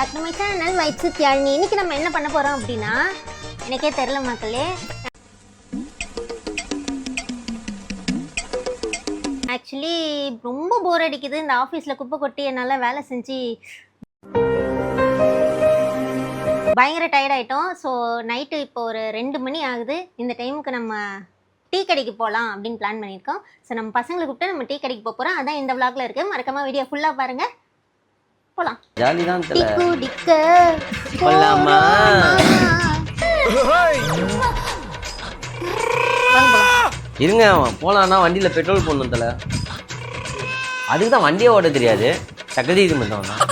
Back to my channel vibes with Yazhini. இன்னைக்கு நம்ம என்ன பண்ண போறோம் அப்படின்னா, எனக்கே தெரியல மக்களே. ஆக்சுவலி ரொம்ப போர் அடிக்குது. இந்த ஆஃபீஸில் குப்பை கொட்டி என்னால் வேலை செஞ்சு பயங்கர டயர்ட் ஆகிட்டோம். ஸோ நைட்டு இப்போ ஒரு 2 மணி ஆகுது. இந்த டைமுக்கு நம்ம டீ கடைக்கு போகலாம் அப்படின்னு பிளான் பண்ணியிருக்கோம். ஸோ நம்ம பசங்களை கூப்பிட்டு நம்ம டீ கடைக்கு போக போகிறோம். அதான் இந்த விளாக்ல இருக்குது. மறக்காம வீடியோ ஃபுல்லாக பாருங்கள். போலாம். ஜாலி தான் தல. குடிக்க போலாமா? இருங்க, போலாம்னா வண்டியில பெட்ரோல் போடணும் தல. அதுக்கு தான் வண்டியே ஓட்ட தெரியாது. தகுதி இது மட்டும் தான்.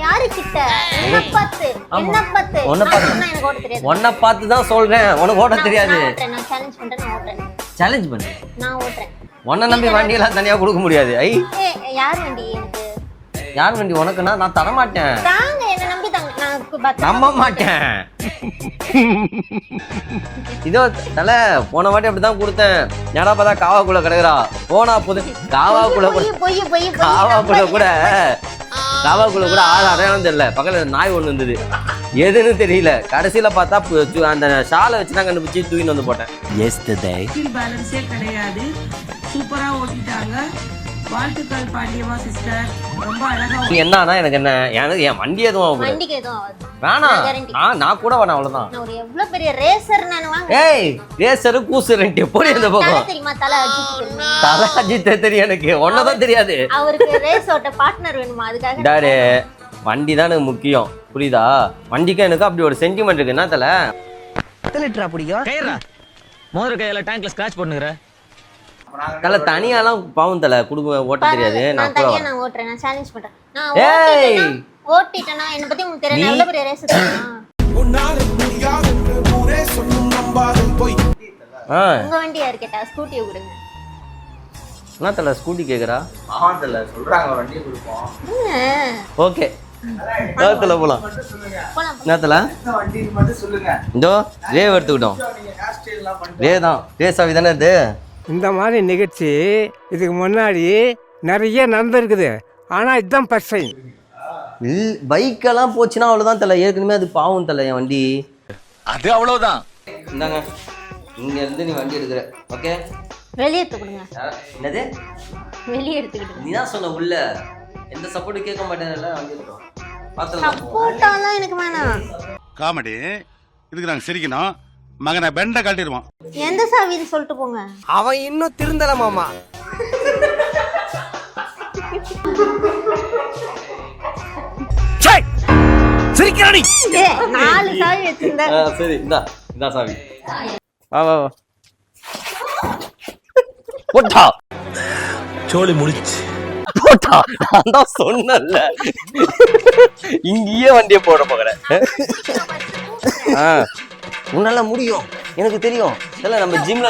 யாரு கிட்ட என்ன பார்த்து எனக்கு ஓட்ட தெரியாது. உன்னை பார்த்து தான் சொல்றேன், உனக்கு ஓட்ட தெரியாது. நான் சேலஞ்ச் பண்றேன். நான் ஓட்டுறேன். சேலஞ்ச் பண்ணு. நான் ஓட்டுறேன். உன்னை நம்பி வண்டியெல்லாம் தனியா கொடுக்க முடியாது. ஐ யார் வண்டி? எனக்கு யார் வண்டி? உனக்குன்னா நான் தர மாட்டேன். தாங்க, என்ன நம்பி தாங்க. நான் நம்ப மாட்டேன். இதோ தல, போன வாட்டி அப்படிதான் கொடுத்தேன். ஏடா பார்த்தா காவாக்குள்ள கிடக்குறா. போனா போது காவாக்குள்ள கூட ஆள் அடையாளம் தெரியல. பக்கத்துல நாய் ஒண்ணு இருந்தது, எதுன்னு தெரியல. கடைசியில பார்த்தா அந்த ஷாலை வச்சுதான் கண்டுபிடிச்சு தூக்கின்னு வந்து போட்டேன். பேலன்ஸே கிடையாது. சூப்பரா ஓட்டிட்டாங்க. வாழ்த்துக்கள் பாண்டியம்மா சிஸ்டர், ரொம்ப அழகா. என்னன்னா எனக்கு என்ன, எனக்கு என் வண்டி எதுவும் வண்டிக்கு எதுவும் ஆகாது. வேணாம், நான் கூட வேணாம், அவ்வளவுதான். நான் ஒரு எவ்வளவு பெரிய ரேசர் நான் வாங்க. ஏய், ரேசர் கூசரண்டி போடி அந்த பக்கம். தெரியுமா தல அஜித் தெரியும், எனக்கு ஒன்னதான் தெரியாது. அவருக்கு ரேஸ் ஓட்ட பார்ட்னர் வேணுமா? அதுக்காக டாடே, வண்டி தான் எனக்கு முக்கியம், புரியுதா? வண்டிக்கு எனக்கு அப்படி ஒரு சென்டிமெண்ட் இருக்கு. என்ன தல லிட்டரா பிடிக்கும் கையறா மோதிர கையில டேங்க்ல ஸ்கிராட்ச் பண்ணுங்கற தல. தனியாலாம் பாவம் தல, குடுக்க ஓட்ட தெரியாது. நான் தனியா நான் ஓட்றேன். நான் சேலஞ்ச் பண்றேன். நான் ஓட்டிட்டேனா என்ன பத்தி உங்களுக்கு தெரியல. எவ்வளவு பெரிய ரேஸ் தெரியுமா? உங்க வண்டி யார் கேட்டா? ஸ்கூட்டியை கொடுங்க. என்ன தல ஸ்கூட்டி கேக்குறா? ஆமா தல, சொல்றாங்க வண்டியை கொடுப்போம். ஓகே, தல போலாம். என்ன தல வண்டி மட்டும் சொல்லுங்க. இதோ ரேவ் எடுத்துக்கிட்டோம். ரே தான், ரே சாவி தானே இது. இந்த மாதிரி நிகழ்ச்சி இதுக்கு முன்னாடி நிறைய நடந்திருக்குது. ஆனால் இதுதான் ஃபர்ஸ்ட் டைம். பைக்கெல்லாம் போச்சுன்னா அவ்வளோதான் தலை. ஏற்கனவே அது பாவம் தலை என் வண்டி. அது அவ்வளவுதான். இந்தாங்க, இங்க இருந்து நீ வண்டி எடுக்கிற. ஓகே, வெளியே எடுத்துக்கிடுங்க. என்னது வெளியே எடுத்துக்கிடுங்க? நீ தான் சொன்ன உள்ள எந்த சப்போர்ட்டும் கேட்க மாட்டேன்ல. வண்டி எடுக்கிறோம். பார்த்துக்கலாம். சப்போர்ட்டாலாம் எனக்கு வேணாம். காமெடி இதுக்கு நாங்கள் சிரிக்கணும். மகனை பெண்டை காட்டிடுவான். எந்த சாவின்னு சொல்லிட்டு போங்க. அவன் இன்னும் திருந்தல மாமா. சிரிக்கிறானி. 4 சாவி வச்சிருந்தேன். சரி, இந்தா சாவி. வா வா வா. போட்டா சோலி முடிச்சு போட்டா. நான் தான் சொன்னேன்ல, இங்கேயே வண்டியை போட போகிறேன். உன்னால முடியும், எனக்கு தெரியும். இல்ல நம்ம ஜிம்ல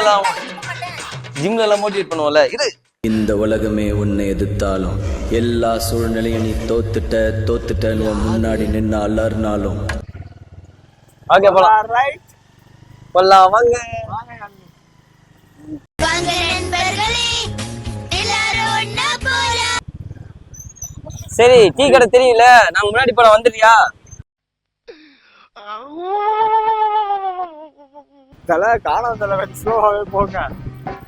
எல்லாம் மோட்டிவேட் பண்ணுவோம்ல. இது இந்த உலகமே உன்னை எதிர்த்தாலும், எல்லா சூழ்நிலையும் நீ தோத்துட்டன்னு முன்னாடி நின்று அலர்னாலும். ஓகே, போலாம். போலாம், வாங்க. சரி, டீ கடை தெரியல, நான் முன்னாடி போல வந்துட்டியா? தலை காணாம தலை, ஸ்லோவாவே போங்க.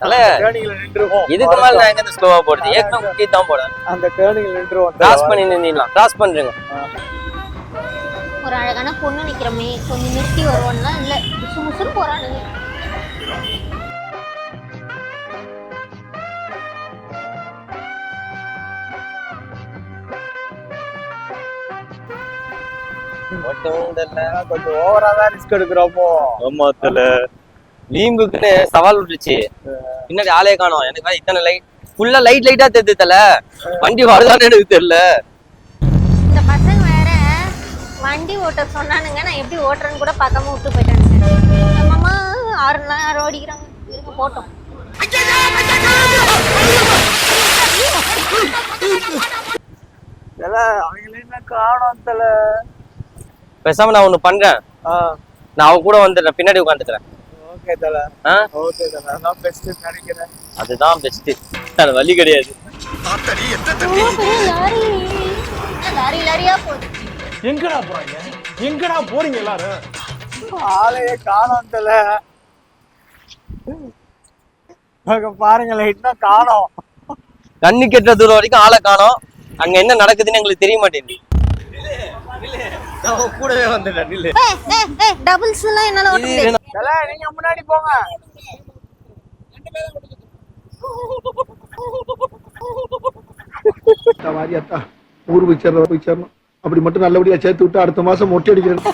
தல டேர்னிங்ல நின்றுவோம். இதுக்கு மேல நான் எங்க ஸ்லோவா போடுறது? ஏற்கனவே முக்கிய தான் போடுறேன். அந்த டேர்னிங்ல நின்றுவோம். கிராஸ் பண்ணி நின்னுடலாம். கிராஸ் பண்றீங்க. ஒரு அழகான பொண்ணு நிக்கிறமே, கொஞ்சம் நிறுத்தி வருவோம்னா இல்ல முசுமுசுன்னு போறானுங்க. கொஞ்சம் ஓவரா தான் ரிஸ்க் எடுக்கிறோமோ. ஆமா தல, லீம்புக்குன்னு சவால் விட்டுருச்சு. பின்னாடி ஆளே காணோம். எனக்கு இத்தனை லைட் ஃபுல்லா லைட்டா தெரியுது தல. வண்டி வருதான்னு எனக்கு தெரியல. இந்த பசங்க வேற வண்டி ஓட்ட சொன்னானுங்க, நான் எப்படி ஓட்டுறேன்னு கூட பார்க்காம விட்டு போயிட்டானுங்க. அம்மா 6 ஓடிக்கிறாங்க. இருக்க போட்டோம். அவங்களே காணோம் தல. பேசாம நான் ஒண்ணு பண்றேன், நான் அவன் கூட வந்துடுறேன், பின்னாடி உட்காந்துக்கிறேன். ஓகே தல, ஓகே தல, அதான் பெஸ்ட் நினைக்கிறேன். அதுதான் பெஸ்ட், அது வழி கிடையாது. யாரு லாரி லாரியா போகுது. எங்கடா போறீங்க? எங்கடா போறீங்க எல்லாரும்? ஆளையே காணோம்ல. பாருங்களேன், இன்னும் காணோம். கண்ணு கெட்ட தூரம் வரைக்கும் ஆளை காணோம். அங்க என்ன நடக்குதுன்னு எங்களுக்கு தெரிய மாட்டேங்குது. கூடவே வந்துட்டேன். டபுள்ஸ் எல்லாம் என்னால ஓட்ட முடியாது. நீங்க முன்னாடி போங்க. ஊர் போய் சேரணும். அப்படி மட்டும் நல்லபடியா சேர்த்து விட்டு அடுத்த மாசம் மொட்டை அடிக்கிறேன்.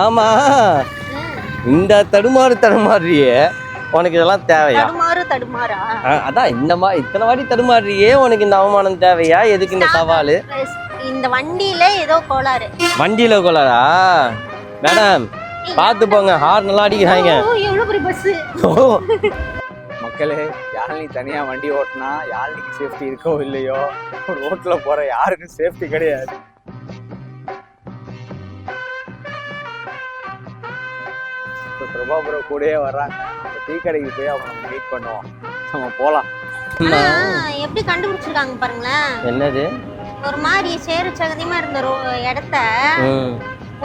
ஆமா, இந்த தடுமாறியே உனக்கு இதெல்லாம் தேவையா? தடுமாறா அதான் இத்தனை வாட்டி தடுமாறியே உனக்கு இந்த அவமானம் தேவையா? எதுக்கு இந்த சவாலு? இந்த வண்டியில ஏதோ கோளாறு. வண்டியில கோளாறா? மேடம் பாத்து போங்க, ஹார்ன் எல்லாம் அடிக்கிறாங்க. எவ்வளவு பெரிய பஸ். மக்களே, யாழ்னி தனியா வண்டி ஓட்டினா யாழ்னிக்கு சேஃப்டி இருக்கோ இல்லையோ, ரோட்ல போற யாருக்கும் சேஃப்டி கிடையாது. பிரபாபுரம் கூடயே வர்றாங்க. டீ கடைக்கு போய் அவங்க நம்ம மீட் பண்ணுவோம். நம்ம போலாம். எப்படி கண்டுபிடிச்சிருக்காங்க பாருங்களேன். என்னது? ஒரு மாதிரி சேரு சகதியமா இருந்த இடத்த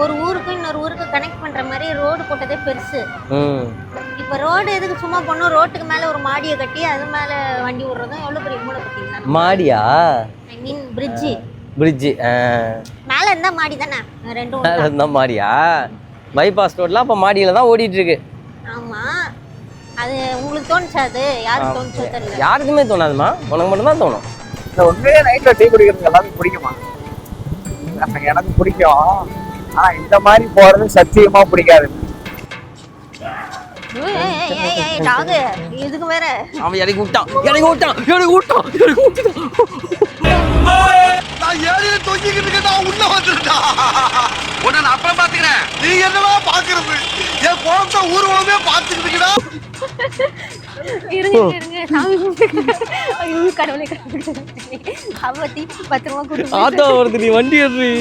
ஒரு ஊருக்கு இன்னொரு ஊருக்கு கனெக்ட் பண்ற மாதிரி ரோடு போட்டதே பெருசு. இப்ப ரோடு எதுக்கு சும்மா போனோம்? ரோட்டுக்கு மேல ஒரு மாடியை கட்டி அது மேல வண்டி ஓடுறதும் எவ்வளவு பெரிய மூளை பத்தீங்களா? மாடியா? ஐ மீன் பிரிட்ஜ். மேல இருந்தா மாடி தானே, ரெண்டும் மேல இருந்தா மாடியா? பைபாஸ் ரோட்ல அப்ப மாடியில தான் ஓடிட்டு இருக்கு. ஆமா, அது உங்களுக்கு தோணுச்சா? அது யாருக்கு தோணுச்சோ தெரியல. யாருக்குமே தோணாதுமா, உனக்கு மட்டும் தான் தோணும். இந்த உண்மையே நைட்ல டீ குடிக்கிறது எல்லாமே பிடிக்குமா? எனக்கு பிடிக்கும். ஆனா இந்த மாதிரி போறது சத்தியமா பிடிக்காது. இதுக்கு வேற அவன் இறங்கி விட்டான். நான் ஏறிய தொங்கிக்கிட்டு இருக்கேன். உள்ள வந்துட்டா உன்னை நான் அப்புறம் பாத்துக்கிறேன். நீ என்னவா பாக்குறது? என் குழந்தை ஊர்வலமே பாத்துக்கிட்டு இருக்கா. இருங்க சாமி கும்பிட்டு. ஐயோ கடவுளே, அவத்தி பத்திரமா கூட்டு ஆட்டோ வருது, நீ வண்டி ஏறி.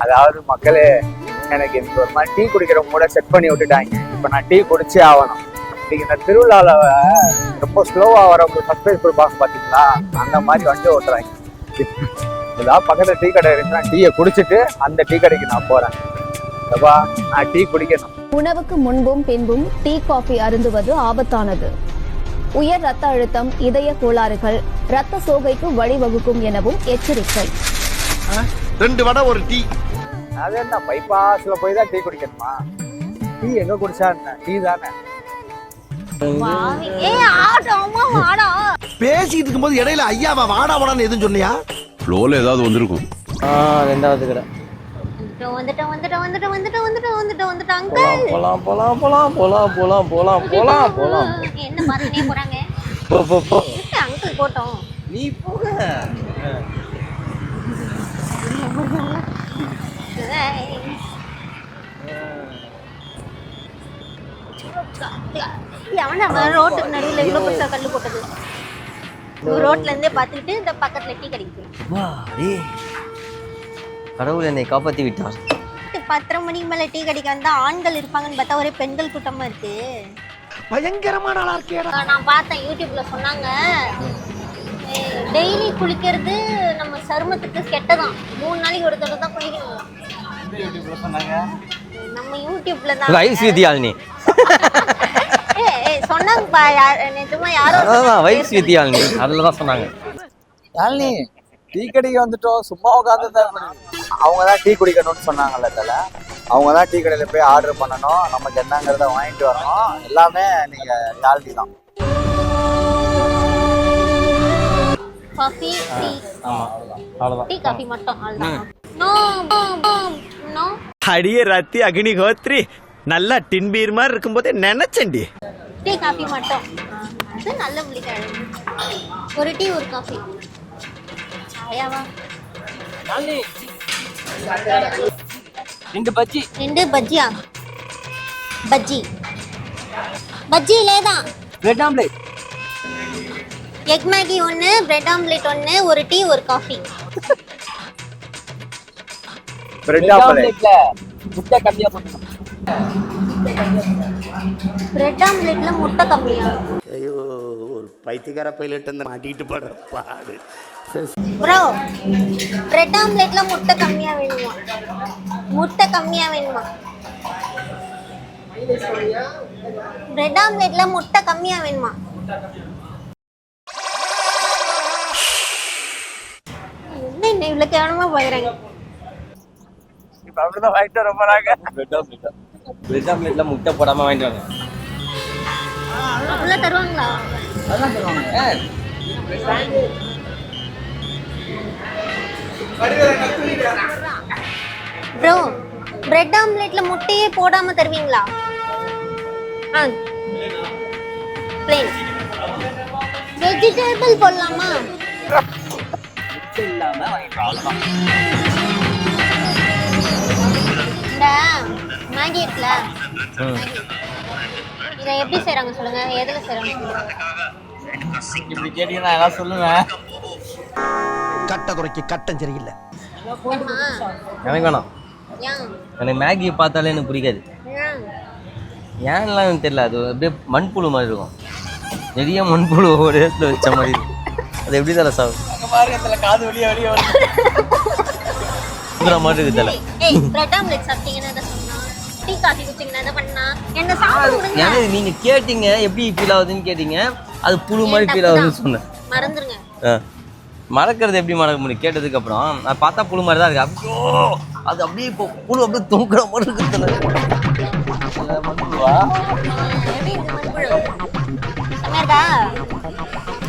அதாவது மக்களே, எனக்கு இந்த ஒரு மாதிரி டீ குடிக்கிற மூட செட் பண்ணி விட்டுட்டாங்க. இப்ப நான் டீ குடிச்சே ஆகணும். இன்னைக்கு இந்த திருவிழால ரொம்ப ஸ்லோவா வரவங்களுக்கு சர்ப்ரைஸ் கொடுப்பாங்க பாத்தீங்களா, அந்த மாதிரி வண்டி ஓட்டுறாங்க. ஏதாவது பக்கத்துல டீ கடை இருக்குன்னா டீயை குடிச்சிட்டு அந்த டீ கடைக்கு நான் போறேன். நான் டீ குடிக்கணும். உணவுக்கு முன்பும் பின்பும் டீ காபி அருந்துவது ஆபத்தானது. உயர் ரத்த அழுத்தம், இதய கோளாறுகள், ரத்த சோகைக்கு வழிவகுக்கும் எனவும் எச்சரிக்கை. 2 வடை ஒரு டீ. அது என்ன பைபாஸ்ல போய் தான் டீ குடிக்கணுமா? டீ எங்க குடிச்சா என்ன? டீ தானே. பேசிட்டு இருக்கும்போது இடையில ஐயாவா வாடா வாடான்னு எதுவும் சொன்னியா? ஃப்ளோல ஏதாவது வந்திருக்கும். ரெண்டாவது கடை. என்ன பாத்துட்டே போறாங்க? அங்கிள் போட்டோம். நீ போக. ரோட்டுக்கு நடுவில் இவ்வளவு பெருசா கல்லு போட்டது. ரோட்ல இருந்தே பாத்துக்கிட்டு இந்த பக்கத்துல டீ கடைக்கு. கடவுள் என்னை காப்பாத்தி விட்டார். 10:30 மணிக்கு மேல டீ கடைக்கு வந்தா ஆண்கள் இருப்பாங்கன்னு பார்த்தா ஒரே பெண்கள் கூட்டமா இருக்கு. பயங்கரமான ஆளா இருக்கேடா. நான் பார்த்தேன் யூடியூப்ல சொன்னாங்க, டெய்லி குளிக்கிறது நம்ம சருமத்துக்கு கெட்டதான். 3 நாளைக்கு ஒரு தடவை தான் குளிக்கணும். நம்ம யூடியூப்ல தான் வைஸ் வித்யாலினி சொன்னாங்கப்பா. நிஜமா யாரும் வைஸ் வித்யாலினி அதுல தான் சொன்னாங்க. யாழ்னி, டீ கடைக்கு வந்துட்டோம், சும்மா உட்காந்து அவங்க தான் டீ குடிக்கணும்னு சொன்னாங்கல்ல தல. அவங்க தான் டீ கடையில போய் ஆர்டர் பண்ணணும், நமக்கு என்னங்கிறத வாங்கிட்டு வரணும். எல்லாமே நீங்க யாழ்னி தான். Coffee, tea. ஆமா, அவ்வளவுதான். டீ காஃபி மட்டும் அவ்வளவுதான். நோ. அடியே ராத்தி அக்னிஹோத்ரி, நல்லா டின்பீர் மாதிரி இருக்கும்போதே நினைச்சேன்டி. டீ காஃபி மட்டும். அது நல்ல புளிக்காது. ஒரு டீ ஒரு காஃபி. சாயாவா? 2 பஜ்ஜி. 2 பஜ்ஜியா? பஜ்ஜி லேதான். Bread omelette. Egg Maggi 1, bread omelette 1, ஒரு டீ ஒரு காஃபி. பிரெட் ஆம்லெட்ல முட்டை கம்மியா போட்டுக்கணும். பிரெட் ஆம்லெட்ல முட்டை கம்மியா? ஐயோ ஒரு பைத்தியக்கார பைலட் அந்த மாட்டிக்கிட்டு படுற பாடு. ப்ரோ, பிரெட் ஆம்லெட்ல முட்டை கம்மியா வேணுமா? முட்டை கம்மியா வேணுமா? பிரெட் ஆம்லெட்ல முட்டை கம்மியா வேணுமா? என்ன இவ்வளவு கேவலமா போயிடுறாங்க? இப்ப அப்படிதான் வாங்கிட்டு வர போறாங்க. பிரெட் ஆம்லெட்ல முட்டை போடாம வாங்கிட்டு வாங்க. அப்படிலாம் தருவாங்களா? அதான் சொல்லுவாங்க. ப்ரோ, பிரெட் ஆம்லெட்ல முட்டையே போடாம தருவீங்களா? plain வெஜிடபிள் போடலாமா? இல்லாம வாங்கிட்டு அவ்வளவுதான். இந்த மேகி இருக்குல்ல, இதை எப்படி செய்றாங்க சொல்லுங்க, எதுல செய்றாங்க சொல்லுங்க. இப்படி கேட்டீங்கன்னா ஏதாவது சொல்லுவேன். கட்ட குறைக்கு கட்டம் சரியில்லை. எனக்கு வேணாம். ஏன்? எனக்கு மேகியை பார்த்தாலே எனக்கு பிடிக்காது. ஏன்லாம் எனக்கு தெரியல. அது அப்படியே மண்புழு மாதிரி இருக்கும். நிறைய மண்புழு ஒரு இடத்துல வச்ச மாதிரி இருக்கும். அது எப்படி தலை சாப்பிடும் காது வெளியே வெளியே மாதிரி இருக்கு தலை. ஏய், பிரெட் ஆம்லெட் சாப்பிட்டீங்கன்னா என்ன சொன்னா, டீ காஃபி குடிச்சீங்கன்னா என்ன பண்ணா, என்ன சாப்பிட விடுங்க. ஏன்னா நீங்க கேட்டீங்க எப்படி ஃபீல் ஆகுதுன்னு கேட்டீங்க, அது புழு மாதிரி ஃபீல் ஆகுதுன்னு சொன்னேன். மறந்துருங்க. மறக்கிறது எப்படி மறக்க முடியும்? கேட்டதுக்கு அப்புறம் அது பார்த்தா புழு மாதிரி தான் இருக்கு. அப்படியோ அது அப்படியே இப்போ புழு அப்படியே தூக்குற மாதிரி இருக்கு. எப்படி இருக்கு மண்புழு? செமையாடா?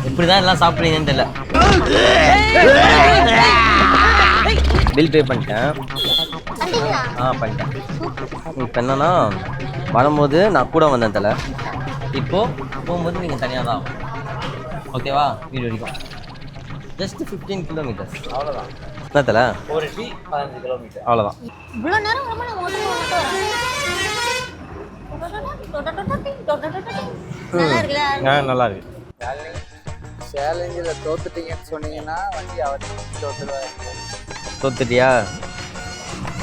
எப்படிதான் எல்லாம் சாப்பிடுறீங்கன்னு தெரியல. பில் பே பண்ணிட்டேன். பண்ணிட்டேன். இப்போ என்னன்னா வரும்போது நான் கூட வந்தேன் தலை. இப்போ போகும்போது நீங்கள் தனியாக தான். ஓகேவா? வீடு வரைக்கும் ஜஸ்ட் 15 கிலோமீட்டர்ஸ் அவ்வளோதான். என்ன தலை? ஒரு டீ 15 கிலோமீட்டர் அவ்வளோதான். இவ்வளோ நேரம் ரொம்ப நான் ஓட்டு நல்லா இருக்குல்ல? நல்லா இருக்கு. சேலஞ்சில் தோத்துட்டீங்கன்னு சொன்னீங்கன்னா வண்டி அவர் தோத்துருவாரு. தோத்துட்டியா?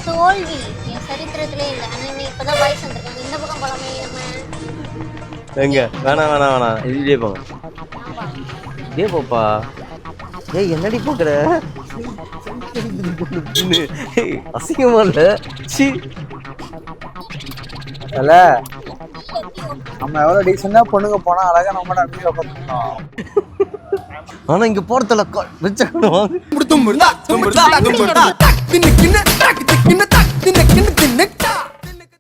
தோல்வி என் சரித்திரத்திலே இல்லை. ஆனால் இப்போதான் பாய்ஸ் வந்திருக்காங்க. இந்த பக்கம் போலாமே நம்ம. எங்க? வேணாம் இதே போங்க. இதே போப்பா. ஏய் என்னடி போக்குற? அசிங்கமா இல்ல? சி அல்ல நம்ம எவ்வளோ டீசெண்டாக பொண்ணுங்க போனால் அழகாக நம்ம அப்படியே உட்காந்துருக்கோம். ஆனா இங்க போறதுல வச்சுக்கணும்.